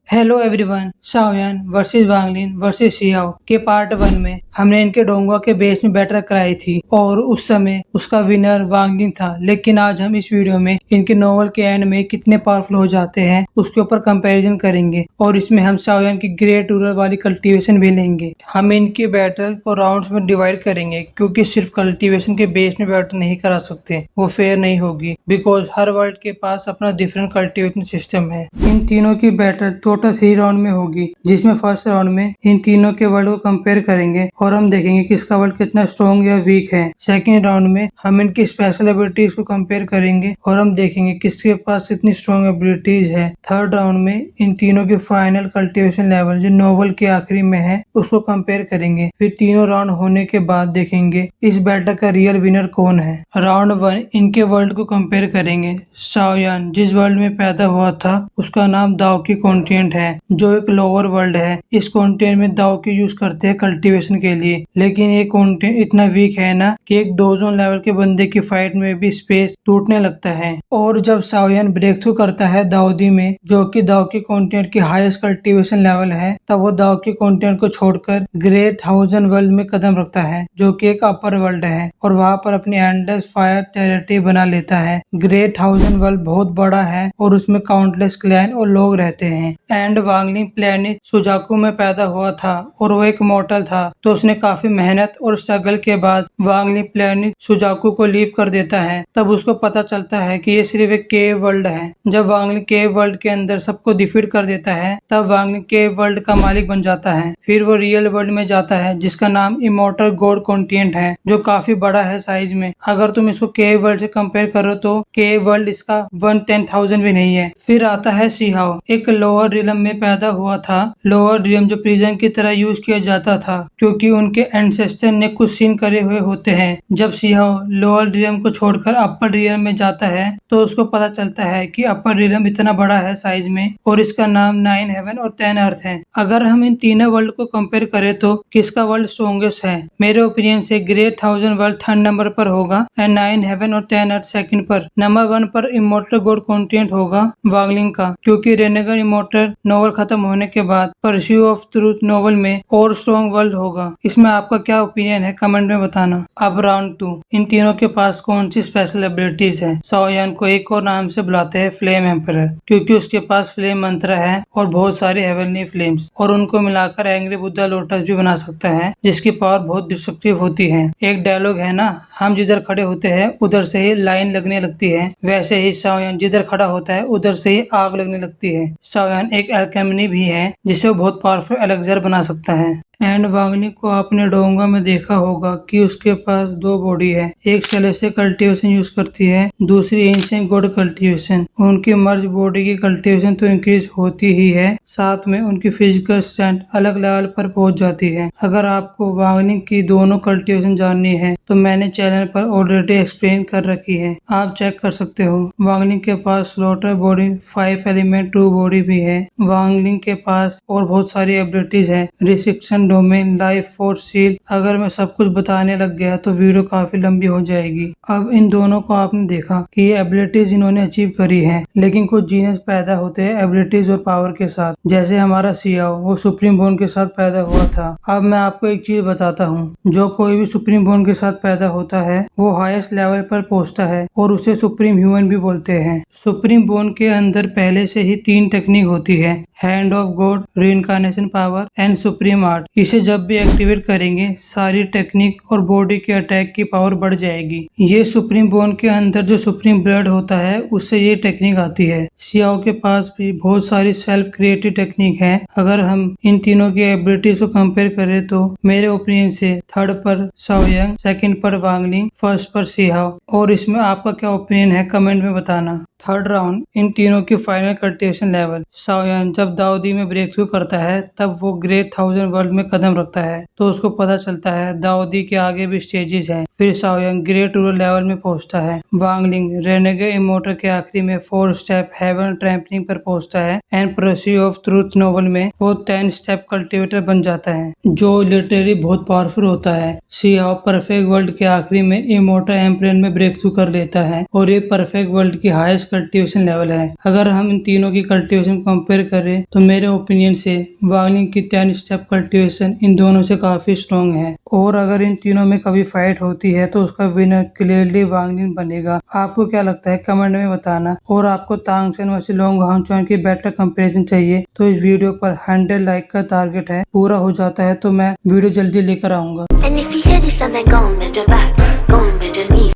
Hello everyone, Shaoyan versus Wanglin versus Xiao के part 1 में हमने इनके डोंगुआ के बेस में बैटल कराई थी और उस समय उसका विनर वांगलिन था। लेकिन आज हम इस वीडियो में इनके नोवेल के एंड में कितने पावरफुल हो जाते हैं उसके ऊपर कंपैरिजन करेंगे और इसमें हम शाओयान की ग्रेट रूलर वाली कल्टीवेशन भी लेंगे। हम इनकी बैटल को राउंड्स में डिवाइड करेंगे क्योंकि सिर्फ कल्टीवेशन के बेस में बैटल नहीं करा सकते, वो फेयर नहीं होगी बिकॉज हर वर्ल्ड के पास अपना डिफरेंट कल्टीवेशन सिस्टम है। इन तीनों की बैटल टोटल 3 राउंड में होगी, जिसमें फर्स्ट राउंड में इन तीनों के वर्ल्ड को कंपेयर करेंगे और हम देखेंगे किसका वर्ल्ड कितना स्ट्रॉन्ग या वीक है। सेकंड राउंड में हम इनकी स्पेशल एबिलिटीज को कंपेयर करेंगे और हम देखेंगे किसके पास कितनी स्ट्रॉन्ग एबिलिटीज है। थर्ड राउंड में इन तीनों की फाइनल कल्टीवेशन लेवल जो नोवेल के आखिरी में है उसको कंपेयर करेंगे। फिर तीनों राउंड होने के बाद देखेंगे इस बैटल का रियल विनर कौन है। राउंड 1 इनके वर्ल्ड को कंपेयर करेंगे। शाओयान जिस वर्ल्ड में पैदा हुआ था उसका नाम दाओ की कॉन्टिनेंट है, जो एक लोअर वर्ल्ड है। इस कॉन्टिनेंट में दाओ की यूज करते हैं कल्टीवेशन के लिए, लेकिन ये कॉन्टिनेंट इतना वीक है ना कि एक डोजोन लेवल के बंदे की फाइट में भी स्पेस टूटने लगता है। और जब शाओयान ब्रेक थ्रू करता है दाऊदी में, जो कि दाओ की कॉन्टिनेंट की हाईएस्ट कल्टीवेशन लेवल है, तब वो दाओ की कॉन्टिनेंट को छोड़कर ग्रेट थाउजेंड वर्ल्ड में कदम रखता है, जो कि एक अपर वर्ल्ड है, और वहां पर अपनी एंडलेस फायर टेरिटरी बना लेता है। ग्रेट थाउजेंड वर्ल्ड बहुत बड़ा है और उसमें काउंटलेस क्लैन और लोग रहते हैं। एंड वांगलिन प्लेनेट सुजाकू में पैदा हुआ था और वो एक मॉर्टल था, तो उसने काफी मेहनत और स्ट्रगल के बाद वांगलिन प्लेनेट सुजाकू को लीव कर देता है। तब उसको पता चलता है कि ये सिर्फ एक केव वर्ल्ड है। जब वांगलिन केव वर्ल्ड के अंदर सबको डिफीट कर देता है, तब वांगलिन केव वर्ल्ड का मालिक बन जाता है। फिर वो रियल वर्ल्ड में जाता है जिसका नाम इमोर्टल गॉड कॉन्टिनेंट है, जो काफी बड़ा है साइज में। अगर तुम इसको केव वर्ल्ड से कंपेयर करो तो केव वर्ल्ड इसका 1/10,000 भी नहीं है। फिर आता है सिहाओ, एक लोअर रिलम में पैदा हुआ था। लोअर रिलम जो प्रिजन की तरह यूज किया जाता था क्योंकि उनके एंसेस्टर ने कुछ सीन करे हुए होते हैं। जब सिहाओ लोअर रिलम को छोड़कर अपर रिलम में जाता है तो उसको पता चलता है कि अपर रिलम इतना बड़ा है साइज में और इसका नाम 9 हेवन और 10 अर्थ है। अगर हम इन तीनों वर्ल्ड को कंपेयर करें तो किसका वर्ल्ड स्ट्रॉन्गेस्ट है? मेरे ओपिनियन से great thousand world third number पर होगा एंड 9 हेवन और 10 अर्थ सेकंड पर। नंबर 1 पर इमोर्टल गॉड कॉन्टिनेंट होगा वांगलिन का, क्योंकि रेनेगर इमोर्टल नोवेल खत्म होने के बाद परस्यू ऑफ ट्रूथ नोवेल में और स्ट्रॉन्ग वर्ल्ड होगा। इसमें आपका क्या ओपिनियन है कमेंट में बताना। अब राउंड 2, इन तीनों के पास कौन सी स्पेशल एबिलिटीज है? शाओयान को एक और नाम से बुलाते हैं फ्लेम एम्परर, क्योंकि उसके पास फ्लेम मंत्र है और बहुत सारे हेवनली फ्लेम्स, और उनको मिलाकर एंग्री बुद्धा लोटस भी बना सकता है जिसकी पावर बहुत डिस्ट्रक्टिव होती है। एक डायलॉग है ना, हम जिधर खड़े होते हैं उधर से ही लाइन लगने लगती है, वैसे ही शाओयान जिधर खड़ा होता है उधर से ही आग लगने लगती है। शाओयान एक एल्केमी भी है जिससे वो बहुत पावरफुल एलेक्सर बना सकता है। एंड वांगलिन को आपने डोंगा में देखा होगा कि उसके पास 2 बॉडी है, एक सेलेस्टियल कल्टीवेशन यूज करती है, दूसरी एंशिएंट गॉड कल्टीवेशन। उनकी मर्ज बॉडी की कल्टीवेशन तो इंक्रीज होती ही है, साथ में उनकी फिजिकल स्ट्रेंथ अलग लेवल पर पहुंच जाती है। अगर आपको वांगलिन की दोनों कल्टीवेशन जाननी है तो मैंने चैनल पर ऑलरेडी एक्सप्लेन कर रखी है, आप चेक कर सकते हो। वांगलिन के पास स्लॉटर बॉडी 5 एलिमेंट 2 बॉडी भी है। वांगलिन के पास और बहुत सारी एबिलिटीज है, restriction domain, life force, seal. अगर मैं सब कुछ बताने लग गया तो वीडियो काफी लंबी हो जाएगी। अब इन दोनों को आपने देखा कि ये एबिलिटीज इन्होंने अचीव करी है, लेकिन कुछ जीनियस पैदा होते हैं एबिलिटीज और पावर के साथ, जैसे हमारा सियाओ, वो सुप्रीम बोन के साथ पैदा हुआ था। अब मैं आपको एक चीज बताता हूँ, जो कोई भी सुप्रीम बोन के साथ पैदा होता है वो हाईएस्ट लेवल पर पहुंचता है और उसे सुप्रीम ह्यूमन भी बोलते हैं। सुप्रीम बोन के अंदर पहले से ही 3 टेक्निक होती है, hand of God, reincarnation power and supreme art. इसे जब भी एक्टिवेट करेंगे सारी टेक्निक और बॉडी के अटैक की पावर बढ़ जाएगी। ये सुप्रीम बोन के अंदर जो सुप्रीम ब्लड होता है उससे ये टेक्निक आती है। सियाओ के पास भी बहुत सारी सेल्फ क्रिएटिव टेक्निक है। अगर हम इन तीनों की एबिलिटीज को कंपेयर करें तो मेरे ओपिनियन से थर्ड पर शाओयान, सेकंड पर वांगलिन, फर्स्ट पर सिहाओ। और इसमें आपका क्या ओपिनियन है कमेंट में बताना। थर्ड राउंड, इन तीनों की फाइनल कल्टीवेशन लेवल। शाओयान जब दाऊदी में ब्रेक थ्रू करता है तब वो ग्रेट थाउजेंड वर्ल्ड में कदम रखता है, तो उसको पता चलता है दाऊदी के आगे भी स्टेजेस हैं। फिर शाओयान ग्रेट रूरल लेवल में पहुंचता है। वांगलिन रेनेगेड इमोर्टल के आखिरी में 4 स्टेप हेवन ट्रैम्पलिंग पर पहुंचता है and pursue of truth novel में वो 10 स्टेप कल्टीवेटर बन जाता है, जो लिटरली बहुत पावरफुल होता है। सियाओ परफेक्ट वर्ल्ड के आखिरी में इमोर्टल एम्परेन में ब्रेक थ्रू कर लेता है और ये परफेक्ट वर्ल्ड की हाईएस्ट कल्टीवेशन लेवल है। अगर हम इन तीनों की कल्टीवेशन कंपेयर करें तो मेरे ओपिनियन से वांगलिंग की 10 स्टेप कल्टीवेशन इन दोनों से काफी स्ट्रॉन्ग है, और अगर इन तीनों में कभी फाइट होती है तो उसका विनर क्लियरली वांगलिंग बनेगा। आपको क्या लगता है कमेंट में बताना, और आपको तांगसेन वर्सेस लोंग हाउचुआन की बेटर कंपैरिजन चाहिए तो इस वीडियो पर 100 लाइक का टारगेट है, पूरा हो जाता है तो मैं वीडियो जल्दी लेकर आऊंगा। And if you hear this and then go on bend your back, go on bend your knees.